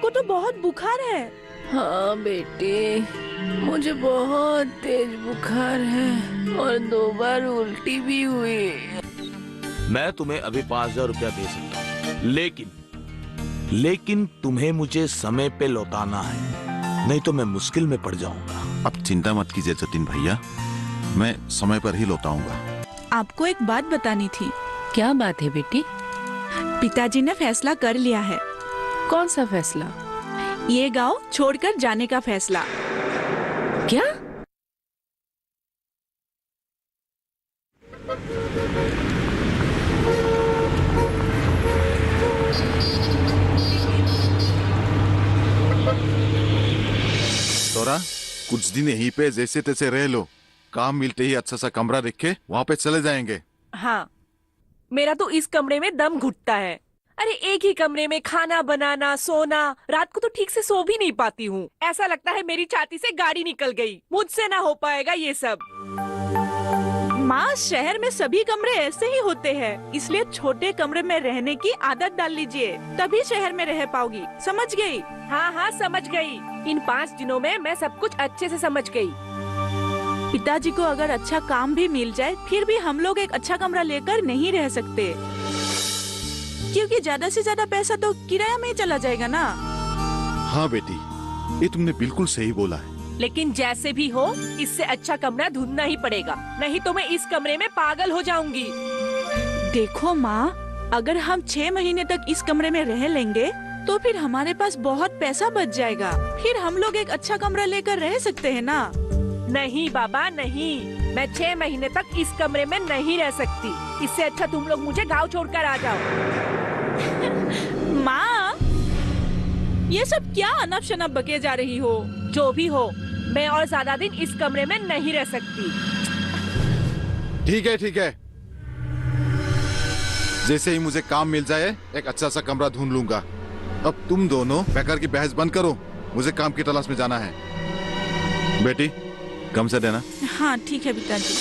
आपको तो बहुत बुखार है। हाँ बेटी, मुझे बहुत तेज बुखार है और 2 बार उल्टी भी हुई। मैं तुम्हें अभी 5,000 रुपया दे सकता हूँ, लेकिन तुम्हें मुझे समय पे लौटाना है, नहीं तो मैं मुश्किल में पड़ जाऊंगा। अब चिंता मत कीजिए जतिन भैया, मैं समय पर ही लौटाऊंगा। आपको एक बात बतानी थी। क्या बात है बेटी? पिताजी ने फैसला कर लिया है। कौन सा फैसला? ये गांव छोड़कर जाने का फैसला। क्या? तोरा कुछ दिन यहीं पे जैसे तैसे रह लो, काम मिलते ही अच्छा सा कमरा देख के वहाँ पे चले जाएंगे। हाँ, मेरा तो इस कमरे में दम घुटता है। अरे एक ही कमरे में खाना बनाना, सोना, रात को तो ठीक से सो भी नहीं पाती हूँ। ऐसा लगता है मेरी छाती से गाड़ी निकल गई। मुझसे ना हो पाएगा ये सब। माँ, शहर में सभी कमरे ऐसे ही होते हैं, इसलिए छोटे कमरे में रहने की आदत डाल लीजिए, तभी शहर में रह पाओगी। समझ गई? हाँ हाँ, समझ गई। इन 5 दिनों में मैं सब कुछ अच्छे से समझ गई। पिताजी को अगर अच्छा काम भी मिल जाए, फिर भी हम लोग एक अच्छा कमरा लेकर नहीं रह सकते, क्योंकि ज्यादा से ज्यादा पैसा तो किराया में ही चला जाएगा ना। हाँ बेटी, ये तुमने बिल्कुल सही बोला है। लेकिन जैसे भी हो, इससे अच्छा कमरा ढूंढना ही पड़ेगा, नहीं तो मैं इस कमरे में पागल हो जाऊंगी। देखो माँ, अगर हम 6 महीने तक इस कमरे में रह लेंगे तो फिर हमारे पास बहुत पैसा बच जाएगा, फिर हम लोग एक अच्छा कमरा लेकर रह सकते हैं ना। नहीं बाबा नहीं, मैं 6 महीने तक इस कमरे में नहीं रह सकती। इससे अच्छा तुम लोग मुझे गांव छोड़कर आ जाओ। माँ, ये सब क्या अनप शनप बके जा रही हो? जो भी हो, मैं और ज्यादा दिन इस कमरे में नहीं रह सकती। ठीक है ठीक है, जैसे ही मुझे काम मिल जाए एक अच्छा सा कमरा ढूंढ लूंगा। अब तुम दोनों बेकार की बहस बंद करो, मुझे काम की तलाश में जाना है। बेटी कम से देना। हाँ ठीक है पिताजी।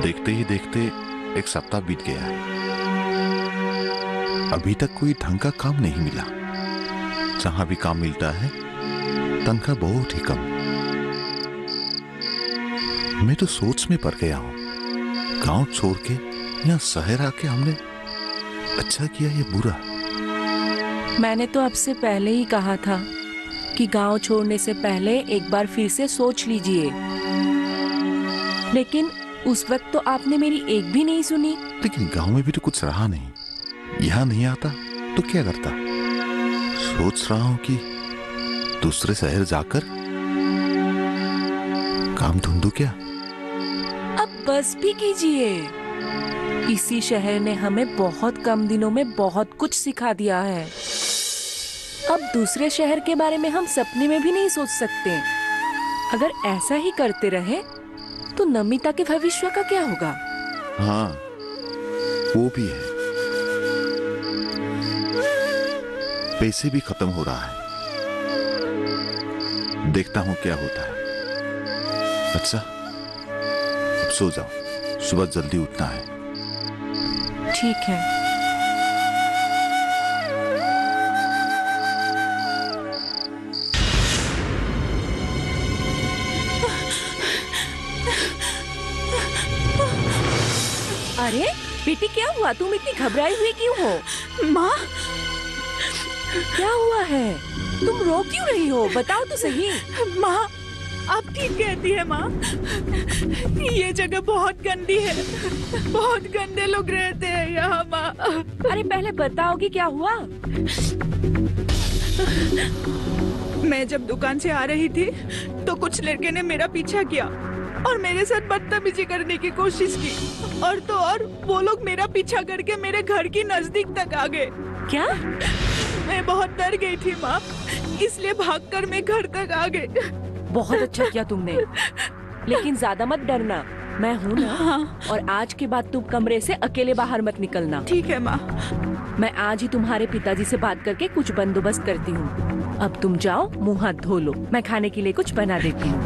देखते ही देखते एक सप्ताह बीत गया है, अभी तक कोई ढंग का काम नहीं मिला। जहां भी काम मिलता है तनख्वाह बहुत ही कम। मैं तो सोच में पड़ गया हूं, गांव छोड़ के यहाँ शहर आके हमने अच्छा किया या बुरा? मैंने तो आपसे पहले ही कहा था कि गांव छोड़ने से पहले एक बार फिर से सोच लीजिए, लेकिन उस वक्त तो आपने मेरी एक भी नहीं सुनी। लेकिन गांव में भी तो कुछ रहा नहीं, यहाँ नहीं आता तो क्या करता? सोच रहा हूं कि दूसरे शहर जाकर काम ढूंढूं क्या? अब बस भी कीजिए, इसी शहर ने हमें बहुत कम दिनों में बहुत कुछ सिखा दिया है। अब दूसरे शहर के बारे में हम सपने में भी नहीं सोच सकते। अगर ऐसा ही करते रहे तो नमिता के भविष्य का क्या होगा? हाँ वो भी है, पैसे भी खत्म हो रहा है, देखता हूं क्या होता है। अच्छा अब सो जाओ, सुबह जल्दी उठना है। ठीक है। बेटी क्या हुआ? तुम इतनी घबराई हुई क्यों हो? माँ, क्या हुआ है? तुम रो क्यों रही हो? बताओ तो सही। माँ, आप ठीक कहती है माँ। ये जगह बहुत गंदी है, बहुत गंदे लोग रहते हैं यहाँ माँ। अरे पहले बताओगी क्या हुआ? मैं जब दुकान से आ रही थी तो कुछ लड़के ने मेरा पीछा किया और मेरे साथ बदतमीजी करने की कोशिश की, और तो और वो लोग मेरा पीछा करके मेरे घर की नजदीक तक आ गए। क्या? मैं बहुत डर गई थी माँ, इसलिए भागकर मैं घर तक आ गई। बहुत अच्छा किया तुमने, लेकिन ज्यादा मत डरना, मैं हूँ ना। हाँ। और आज के बाद तुम कमरे से अकेले बाहर मत निकलना। ठीक है माँ। मैं आज ही तुम्हारे पिताजी से बात करके कुछ बंदोबस्त करती हूँ। अब तुम जाओ, मुंह हाथ धो लो, मैं खाने के लिए कुछ बना देती हूँ।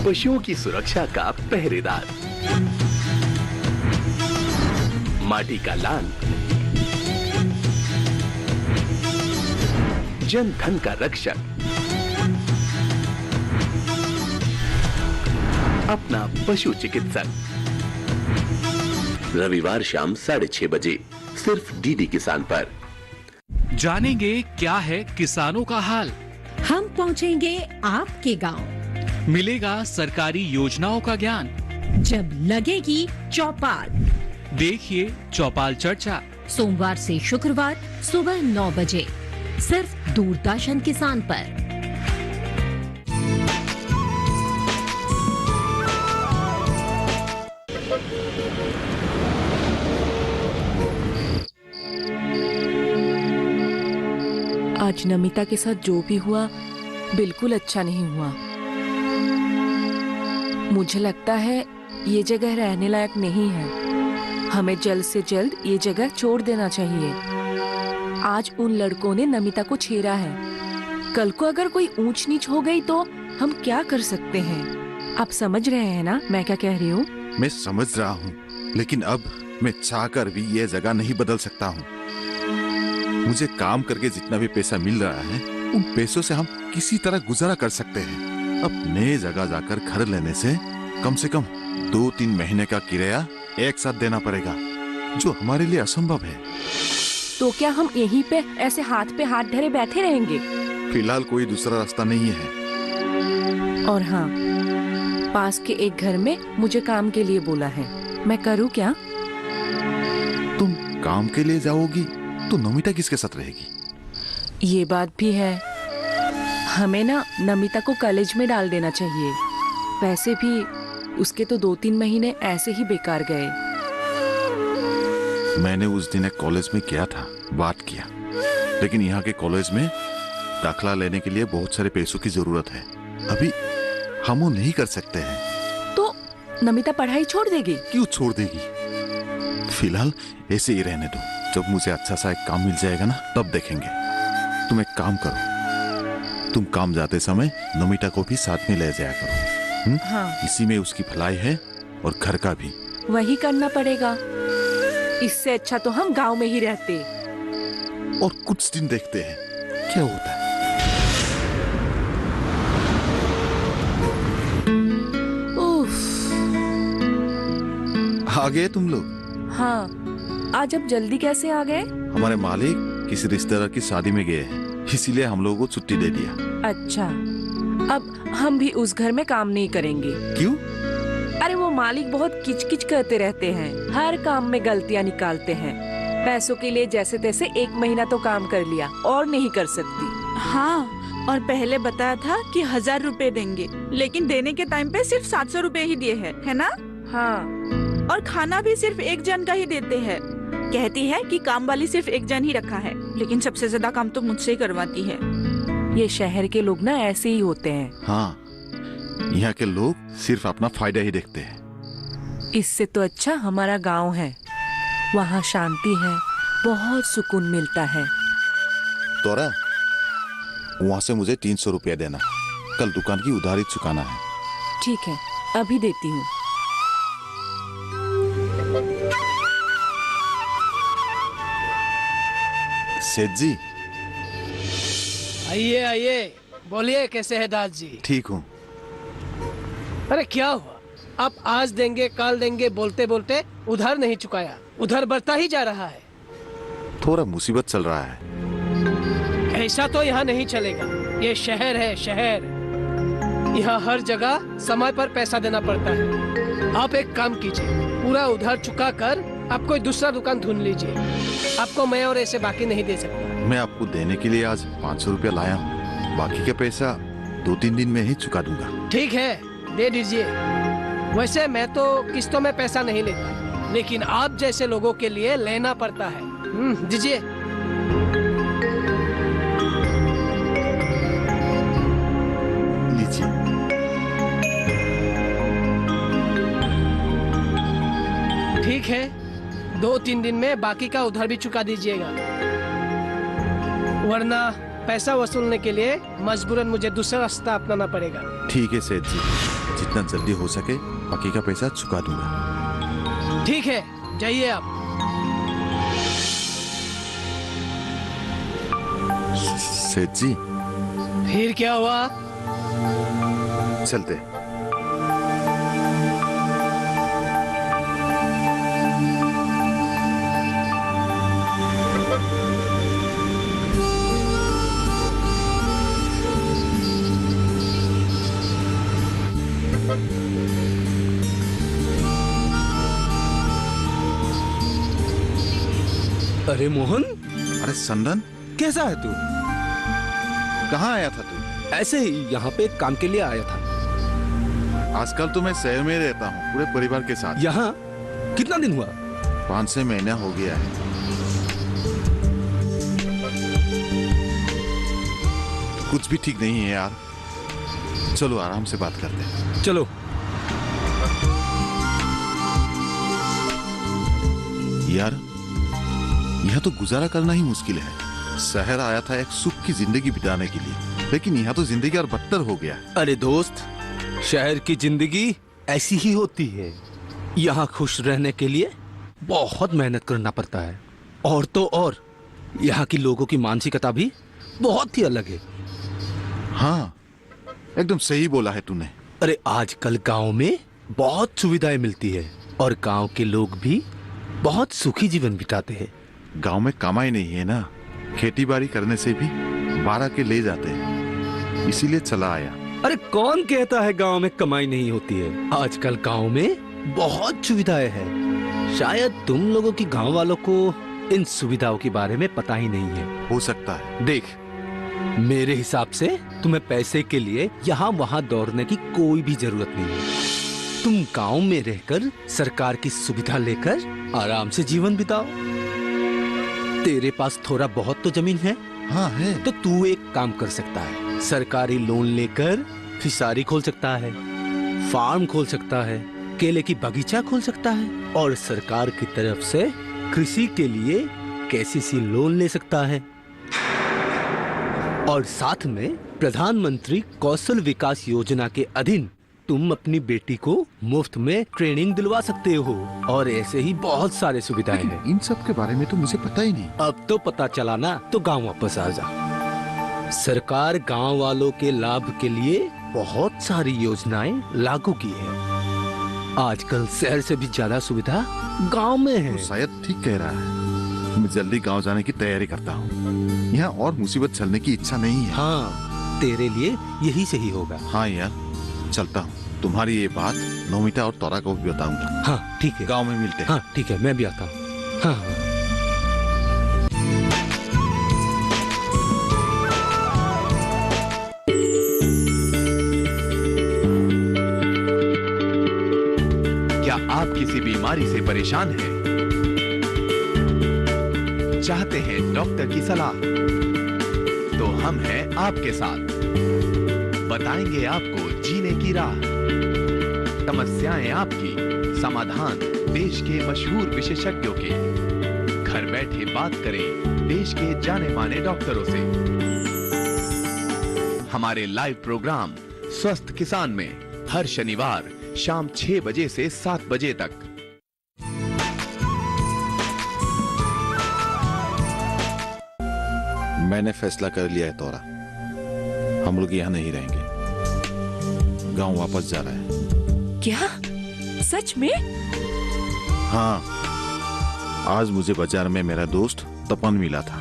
पशुओं की सुरक्षा का पहरेदार, माटी का लाल, जन धन का रक्षक, अपना पशु चिकित्सक। रविवार शाम 6:30 बजे सिर्फ डीडी किसान पर। जानेंगे क्या है किसानों का हाल, हम पहुंचेंगे आपके गांव, मिलेगा सरकारी योजनाओं का ज्ञान। जब लगेगी चौपाल, देखिए चौपाल चर्चा, सोमवार से शुक्रवार सुबह 9 बजे सिर्फ दूरदर्शन किसान पर। आज नमिता के साथ जो भी हुआ बिल्कुल अच्छा नहीं हुआ। मुझे लगता है ये जगह रहने लायक नहीं है। हमें जल्द से जल्द ये जगह छोड़ देना चाहिए। आज उन लड़कों ने नमिता को छेड़ा है, कल को अगर कोई ऊंच नीच हो गई तो हम क्या कर सकते हैं? आप समझ रहे हैं ना मैं क्या कह रही हूँ? मैं समझ रहा हूँ, लेकिन अब मैं चाहकर भी ये जगह नहीं बदल सकता हूँ। मुझे काम करके जितना भी पैसा मिल रहा है, उन पैसों से हम किसी तरह गुजारा कर सकते हैं। अब नए जगह जाकर घर लेने से कम 2-3 महीने का किराया एक साथ देना पड़ेगा, जो हमारे लिए असंभव है। तो क्या हम यहीं पे ऐसे हाथ पे हाथ धरे बैठे रहेंगे? फिलहाल कोई दूसरा रास्ता नहीं है। और हाँ, पास के एक घर में मुझे काम के लिए बोला है, मैं करूँ क्या? तुम काम के लिए जाओगी तो नमिता किसके साथ रहेगी? ये बात भी है, हमें ना नमिता को कॉलेज में डाल देना चाहिए। वैसे भी उसके तो 2-3 महीने ऐसे ही बेकार गए। मैंने उस दिन एक कॉलेज में गया था, बात किया, लेकिन यहाँ के कॉलेज में दाखला लेने के लिए बहुत सारे पैसों की जरूरत है। अभी हम वो नहीं कर सकते हैं। तो नमिता पढ़ाई छोड़ देगी? क्यों छोड़ देगी? फिलहाल ऐसे ही रहने दो, जब मुझे अच्छा सा एक काम मिल जाएगा ना, तब देखेंगे। तुम एक काम करो, तुम काम जाते समय नमिता को भी साथ में ले जाया करो। हाँ। इसी में उसकी भलाई है और घर का भी। वही करना पड़ेगा। इससे अच्छा तो हम गांव में ही रहते। और कुछ दिन देखते हैं क्या होता है। आ गए तुम लोग? हाँ, आज अब जल्दी कैसे आ गए? हमारे मालिक किसी रिश्तेदार की शादी में गए हैं, इसीलिए हम लोगों को छुट्टी दे दिया। अच्छा, अब हम भी उस घर में काम नहीं करेंगे। क्यों? अरे वो मालिक बहुत किचकिच करते रहते हैं, हर काम में गलतियाँ निकालते हैं। पैसों के लिए जैसे तैसे 1 महीना तो काम कर लिया, और नहीं कर सकती। हाँ, और पहले बताया था कि 1000 रुपए देंगे, लेकिन देने के टाइम पे सिर्फ 700 रुपए ही दिए हैं, है ना? हाँ, और खाना भी सिर्फ एक जन का ही देते हैं। कहती है कि काम वाली सिर्फ एक जन ही रखा है, लेकिन सबसे ज्यादा काम तो मुझसे ही करवाती है। ये शहर के लोग ना ऐसे ही होते हैं। हाँ, यहाँ के लोग सिर्फ अपना फायदा ही देखते हैं। इससे तो अच्छा हमारा गांव है, वहाँ शांति है, बहुत सुकून मिलता है। तोरा, वहाँ से मुझे 300 रुपया देना, कल दुकान की उधारी चुकाना है। ठीक है, अभी देती हूँ। सेठ जी। आइए आइए, बोलिए कैसे है दास जी? ठीक हूँ। अरे क्या हुआ? आप आज देंगे कल देंगे बोलते बोलते उधार नहीं चुकाया, उधार बढ़ता ही जा रहा है। थोड़ा मुसीबत चल रहा है। ऐसा तो यहाँ नहीं चलेगा, ये शहर है शहर, यहाँ हर जगह समय पर पैसा देना पड़ता है। आप एक काम कीजिए, पूरा उधार चुका कर आप कोई दूसरा दुकान ढूंढ लीजिए। आपको मैं और ऐसे बाकी नहीं दे सकता। मैं आपको देने के लिए आज 500 रुपया लाया हूँ, बाकी का पैसा 2-3 दिन में ही चुका दूंगा। ठीक है, दे दीजिए। वैसे मैं तो किस्तों में पैसा नहीं लेता, लेकिन आप जैसे लोगों के लिए लेना पड़ता है। दीजिए। लीजिए। ठीक है, 2-3 दिन में बाकी का उधार भी चुका दीजिएगा, वरना पैसा वसूलने के लिए मजबूरन मुझे दूसरा रास्ता अपनाना पड़ेगा। ठीक है सेठ जी, जितना जल्दी हो सके बाकी का पैसा चुका दूंगा। ठीक है, जाइए आप। सेठ जी। फिर क्या हुआ? चलते। अरे मोहन। अरे संदन, कैसा है तू? कहाँ आया था तू? ऐसे ही यहाँ पे काम के लिए आया था। आजकल तो मैं शहर में रहता हूँ पूरे परिवार के साथ। यहाँ कितना दिन हुआ? 5-6 महीना हो गया है। कुछ भी ठीक नहीं है यार। चलो आराम से बात करते हैं। चलो। यार यहाँ तो गुजारा करना ही मुश्किल है। शहर आया था एक सुख की जिंदगी बिताने के लिए, लेकिन यहाँ तो जिंदगी और बदतर हो गया। अरे दोस्त, शहर की जिंदगी ऐसी ही होती है। यहाँ खुश रहने के लिए बहुत मेहनत करना पड़ता है, और तो और यहाँ की लोगों की मानसिकता भी बहुत ही अलग है। हाँ, एकदम सही बोला है तूने। अरे आजकल गांव में बहुत सुविधाएं मिलती है, और गांव के लोग भी बहुत सुखी जीवन बिताते हैं। गांव में कमाई नहीं है ना, खेती बाड़ी करने से भी 12 के ले जाते हैं, इसीलिए चला आया। अरे कौन कहता है गांव में कमाई नहीं होती है? आजकल गांव में बहुत सुविधाएं हैं। शायद तुम लोगों की गांव वालों को इन सुविधाओं के बारे में पता ही नहीं है। हो सकता है। देख, मेरे हिसाब से तुम्हें पैसे के लिए यहाँ वहाँ दौड़ने की कोई भी जरूरत नहीं है। तुम गांव में रहकर सरकार की सुविधा लेकर आराम से जीवन बिताओ। तेरे पास थोड़ा बहुत तो जमीन है। हाँ है। तो तू एक काम कर सकता है, सरकारी लोन लेकर फिशरी खोल सकता है, फार्म खोल सकता है, केले की बगीचा खोल सकता है, और सरकार की तरफ से कृषि के लिए केसीसी लोन ले सकता है। और साथ में प्रधानमंत्री कौशल विकास योजना के अधीन तुम अपनी बेटी को मुफ्त में ट्रेनिंग दिलवा सकते हो, और ऐसे ही बहुत सारे सुविधाएं हैं। इन सब के बारे में तो मुझे पता ही नहीं। अब तो पता चला ना, तो गांव वापस आ जा। सरकार गांव वालों के लाभ के लिए बहुत सारी योजनाएं लागू की है। आजकल शहर से भी ज्यादा सुविधा गांव में है। तो शायद ठीक कह रहा है। मैं जल्दी गांव जाने की तैयारी करता हूँ। यहाँ और मुसीबत झेलने की इच्छा नहीं है। हाँ, तेरे लिए यही सही होगा। हाँ यार, चलता हूँ। तुम्हारी ये बात नोमिता और तोरा को भी बताऊंगा। हाँ ठीक है, गांव में मिलते हैं। हाँ ठीक है, मैं भी आता हूँ। हाँ हाँ। क्या आप किसी बीमारी से परेशान हैं? चाहते हैं डॉक्टर की सलाह? तो हम हैं आपके साथ, बताएंगे आपको जीने की राह। समस्याएं आपकी, समाधान देश के मशहूर विशेषज्ञों के। घर बैठे बात करें देश के जाने माने डॉक्टरों से। हमारे लाइव प्रोग्राम स्वस्थ किसान में हर शनिवार शाम 6 बजे से 7 बजे तक। मैंने फैसला कर लिया है तोरा, हम लोग यहाँ नहीं रहेंगे। गांव वापस जा रहे हैं। क्या? सच में? हाँ, आज मुझे बाजार में मेरा दोस्त तपन मिला था।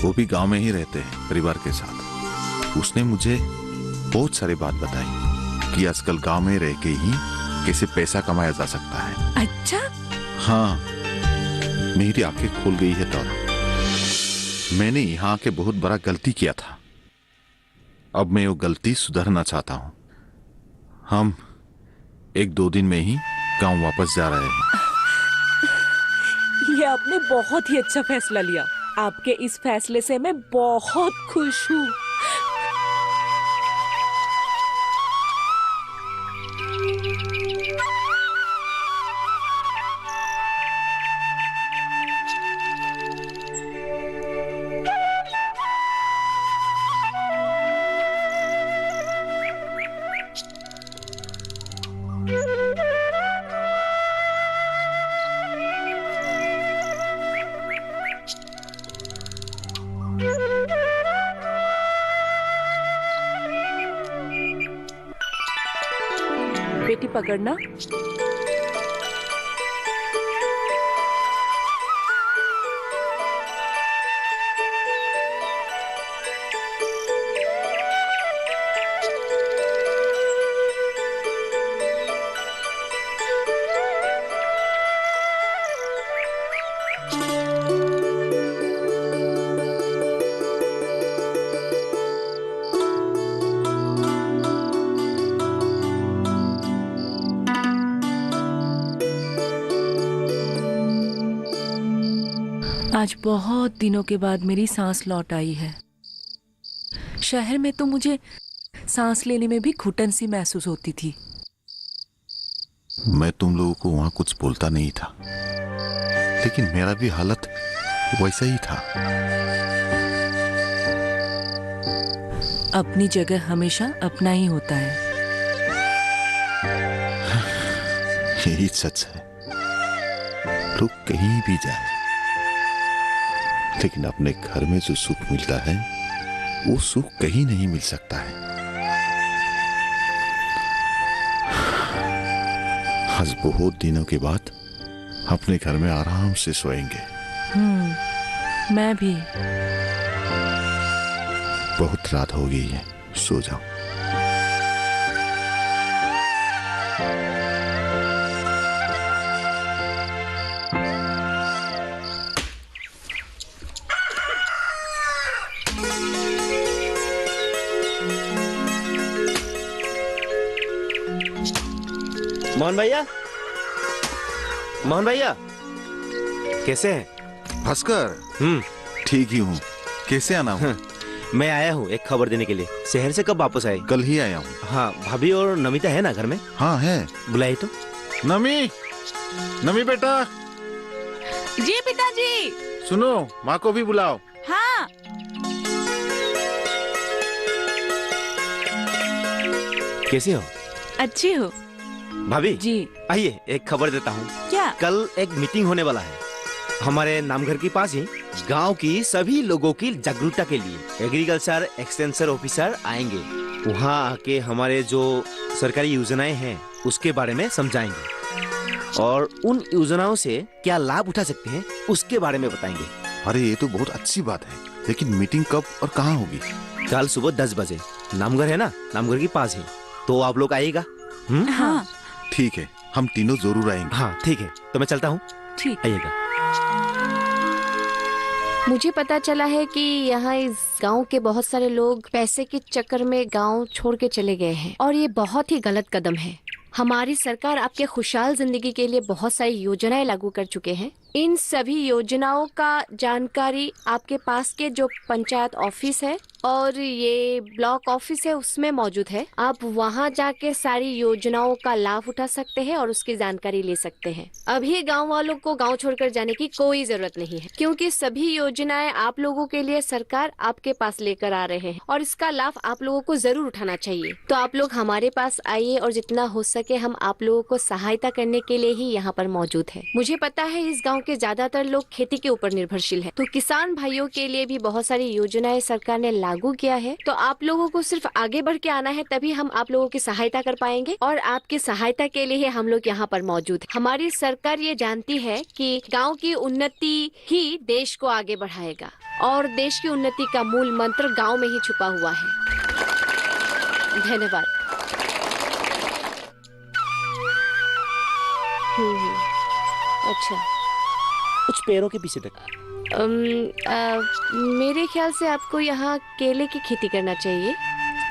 वो भी गांव में ही रहते हैं परिवार के साथ। उसने मुझे बहुत सारी बात बताई कि आजकल गांव में रह के ही कैसे पैसा कमाया जा सकता है। अच्छा? हाँ, मेरी आंखें खुल गई है तोरा। मैंने यहाँ आके बहुत बड़ा गलती किया था। अब मैं वो गलती सुधारना चाहता हूँ। हम 1-2 दिन में ही गांव वापस जा रहे हैं। ये आपने बहुत ही अच्छा फैसला लिया। आपके इस फैसले से मैं बहुत खुश हूँ। बेटी पकड़ना। आज बहुत दिनों के बाद मेरी सांस लौट आई है। शहर में तो मुझे सांस लेने में भी घुटन सी महसूस होती थी। मैं तुम लोगों को वहां कुछ बोलता नहीं था, लेकिन मेरा भी हालत वैसा ही था। अपनी जगह हमेशा अपना ही होता है। यही सच है। लोग कहीं भी जाए, लेकिन अपने घर में जो सुख मिलता है वो सुख कहीं नहीं मिल सकता है। आज बहुत दिनों के बाद अपने घर में आराम से सोएंगे। मैं भी। बहुत रात हो गई है, सो जाओ। मोहन भैया, मोहन भैया, कैसे हैं? भास्कर, ठीक ही हूँ। कैसे आना हूँ? मैं आया हूँ एक खबर देने के लिए। शहर से कब वापस आए? कल ही आया हूँ। हाँ, भाभी और नमिता है ना घर में? हाँ है। बुलाई तो। नमी, नमी बेटा। जी पिताजी। सुनो, माँ को भी बुलाओ। हाँ। कैसे हो? अच्छी हो। भाभी जी आइए, एक खबर देता हूँ। क्या? कल एक मीटिंग होने वाला है हमारे नामघर के पास ही। गांव की सभी लोगों की जागरूकता के लिए एग्रीकल्चर एक्सटेंशन ऑफिसर आएंगे। वहाँ आके हमारे जो सरकारी योजनाएं हैं उसके बारे में समझाएंगे और उन योजनाओं से क्या लाभ उठा सकते हैं उसके बारे में बताएंगे। अरे ये तो बहुत अच्छी बात है, लेकिन मीटिंग कब और कहाँ होगी? कल सुबह 10 बजे। नामघर है ना, नामघर के पास ही। तो आप लोग आइएगा। हाँ ठीक है, हम तीनों जरूर आएंगे। हाँ ठीक है, तो मैं चलता हूँ। ठीक। आइएगा। मुझे पता चला है कि यहाँ इस गांव के बहुत सारे लोग पैसे के चक्कर में गांव छोड़ के चले गए हैं और ये बहुत ही गलत कदम है। हमारी सरकार आपके खुशहाल जिंदगी के लिए बहुत सारी योजनाएं लागू कर चुके हैं। इन सभी योजनाओं का जानकारी आपके पास के जो पंचायत ऑफिस है और ये ब्लॉक ऑफिस है उसमें मौजूद है। आप वहाँ जाके सारी योजनाओं का लाभ उठा सकते हैं और उसकी जानकारी ले सकते हैं। अभी गांव वालों को गांव छोड़कर जाने की कोई जरूरत नहीं है, क्योंकि सभी योजनाएं आप लोगों के लिए सरकार आपके पास लेकर आ रहे हैं और इसका लाभ आप लोगों को जरूर उठाना चाहिए। तो आप लोग हमारे पास आइए और जितना हो सके हम आप लोगों को सहायता करने के लिए ही यहाँ पर मौजूद है। मुझे पता है इस गाँव के ज्यादातर लोग खेती के ऊपर निर्भरशील है, तो किसान भाइयों के लिए भी बहुत सारी योजनाएं सरकार ने लागू किया है। तो आप लोगों को सिर्फ आगे बढ़ के आना है, तभी हम आप लोगों की सहायता कर पाएंगे और आपकी सहायता के लिए हम लोग यहाँ पर मौजूद है। हमारी सरकार ये जानती है कि गांव की उन्नति ही देश को आगे बढ़ाएगा और देश की उन्नति का मूल मंत्र गांव में ही छुपा हुआ है। धन्यवाद। अच्छा, कुछ पेड़ों के पीछे तक। मेरे ख्याल से आपको यहाँ केले की खेती करना चाहिए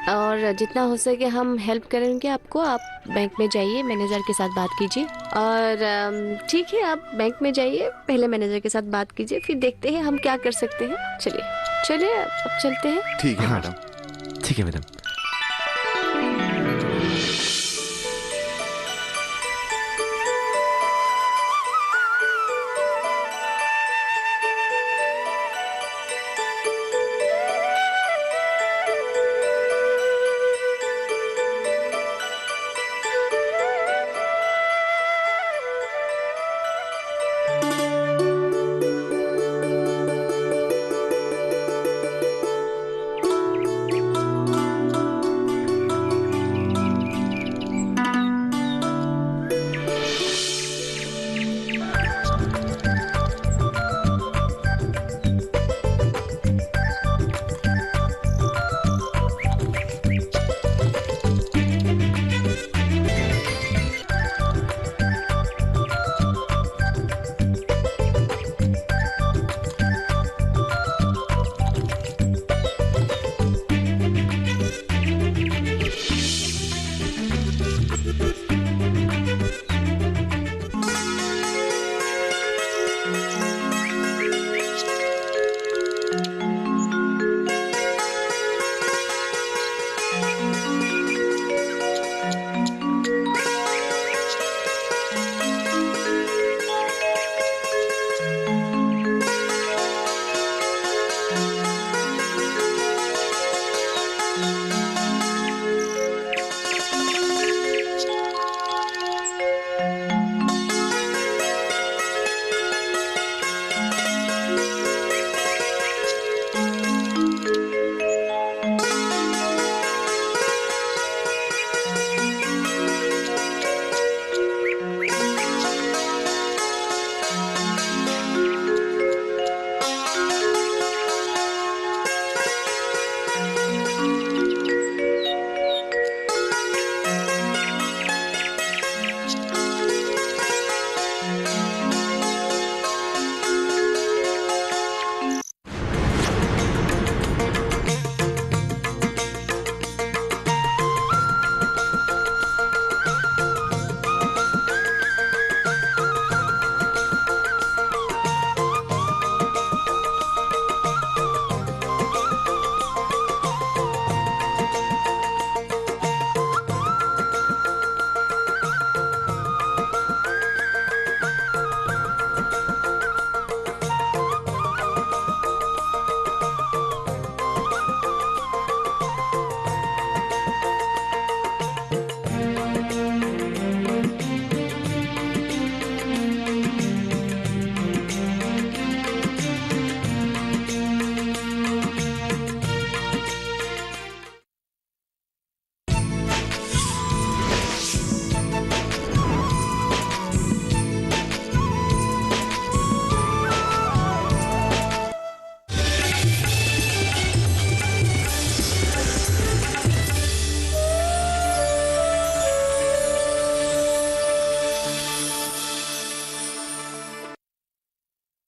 और जितना हो सके हम हेल्प करेंगे आपको। आप बैंक में जाइए, मैनेजर के साथ बात कीजिए और ठीक है, आप बैंक में जाइए, पहले मैनेजर के साथ बात कीजिए, फिर देखते हैं हम क्या कर सकते हैं। चलिए अब चलते हैं। ठीक है मैडम। ठीक है मैडम।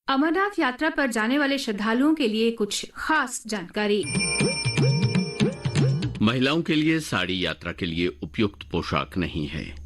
अमरनाथ यात्रा पर जाने वाले श्रद्धालुओं के लिए कुछ खास जानकारी। महिलाओं के लिए साड़ी यात्रा के लिए उपयुक्त पोशाक नहीं है।